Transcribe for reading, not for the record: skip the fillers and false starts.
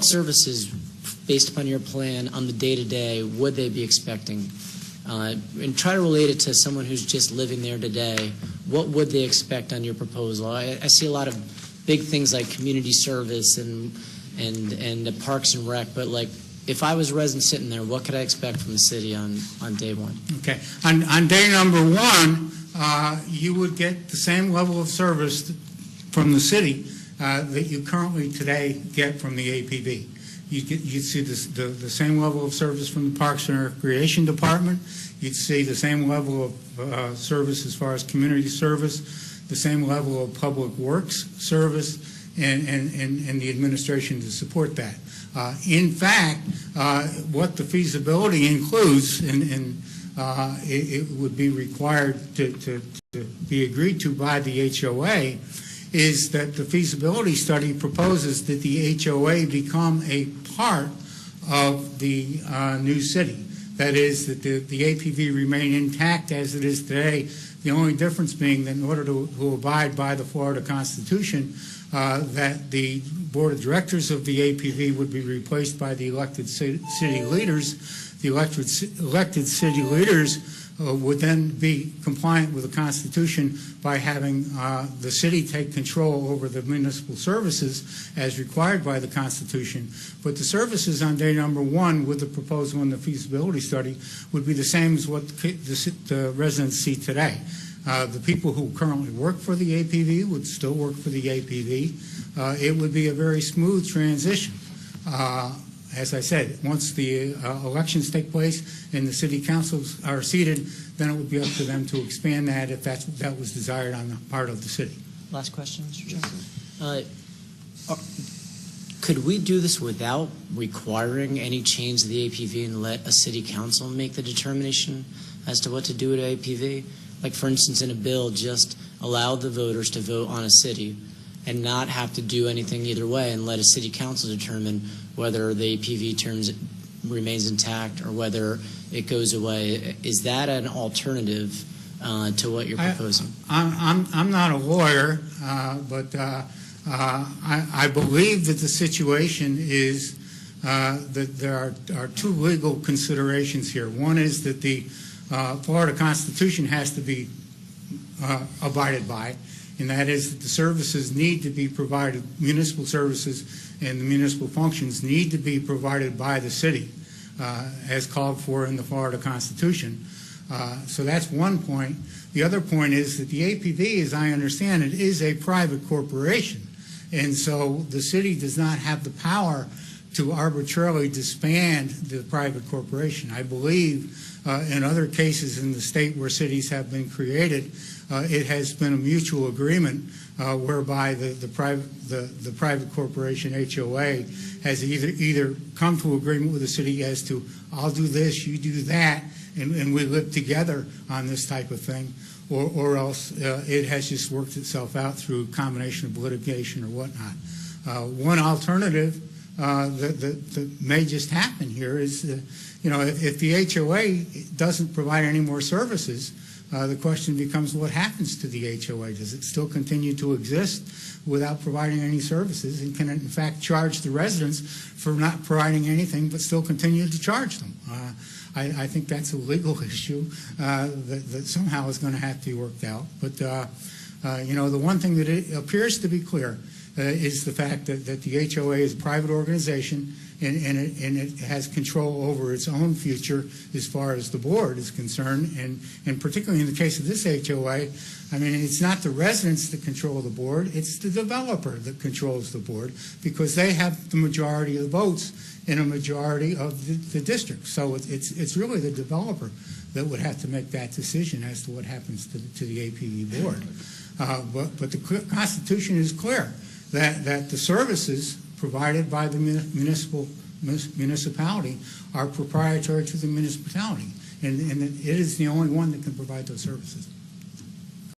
services, based upon your plan, on the day-to-day, would they be expecting? And try to relate it to someone who's just living there today. What would they expect on your proposal? I see a lot of big things like community service and the parks and rec, but like, if I was a resident sitting there, what could I expect from the city on day one? Okay. On day number one, you would get the same level of service from the city that you currently today get from the APV. You'd see the same level of service from the Parks and Recreation Department. You'd see the same level of service as far as community service, the same level of public works service, and the administration to support that. In fact, what the feasibility includes, and it would be required to be agreed to by the HOA, is that the feasibility study proposes that the HOA become a part of the new city. That is, that the APV remain intact as it is today, the only difference being that in order to abide by the Florida Constitution, that the board of directors of the APV would be replaced by the elected city leaders. The elected city leaders would then be compliant with the Constitution by having the city take control over the municipal services as required by the Constitution. But the services on day number one with the proposal and the feasibility study would be the same as what the residents see today. The people who currently work for the APV would still work for the APV. It would be a very smooth transition. As I said, once the elections take place and the city councils are seated, then it would be up to them to expand that if that was desired on the part of the city. Last question, Mr. Chairman. Could we do this without requiring any change to the APV and let a city council make the determination as to what to do with APV? Like, for instance, in a bill, just allow the voters to vote on a city and not have to do anything either way and let a city council determine whether the APV terms remains intact or whether it goes away. Is that an alternative to what you're proposing? I'm not a lawyer, but I believe that the situation is that there are two legal considerations here. One is that the Florida Constitution has to be abided by, and that is that the services need to be provided, municipal services and the municipal functions need to be provided by the city as called for in the Florida Constitution. So that's one point. The other point is that the APV, as I understand it, is a private corporation, and so the city does not have the power to arbitrarily disband the private corporation. I believe in other cases in the state where cities have been created, it has been a mutual agreement whereby the private corporation HOA has either come to agreement with the city as to I'll do this, you do that, and we live together on this type of thing, or else it has just worked itself out through a combination of litigation or whatnot. One alternative that may just happen here is, if the HOA doesn't provide any more services, the question becomes what happens to the HOA? Does it still continue to exist without providing any services, and can it in fact charge the residents for not providing anything but still continue to charge them? I think that's a legal issue that somehow is going to have to be worked out. But the one thing that it appears to be clear is the fact that the HOA is a private organization, and it has control over its own future as far as the board is concerned, and particularly in the case of this HOA, I mean, it's not the residents that control the board, it's the developer that controls the board, because they have the majority of the votes in a majority of the district. So it's really the developer that would have to make that decision as to what happens to the APV board. But the Constitution is clear that the services provided by the municipality are proprietary to the municipality, and it is the only one that can provide those services.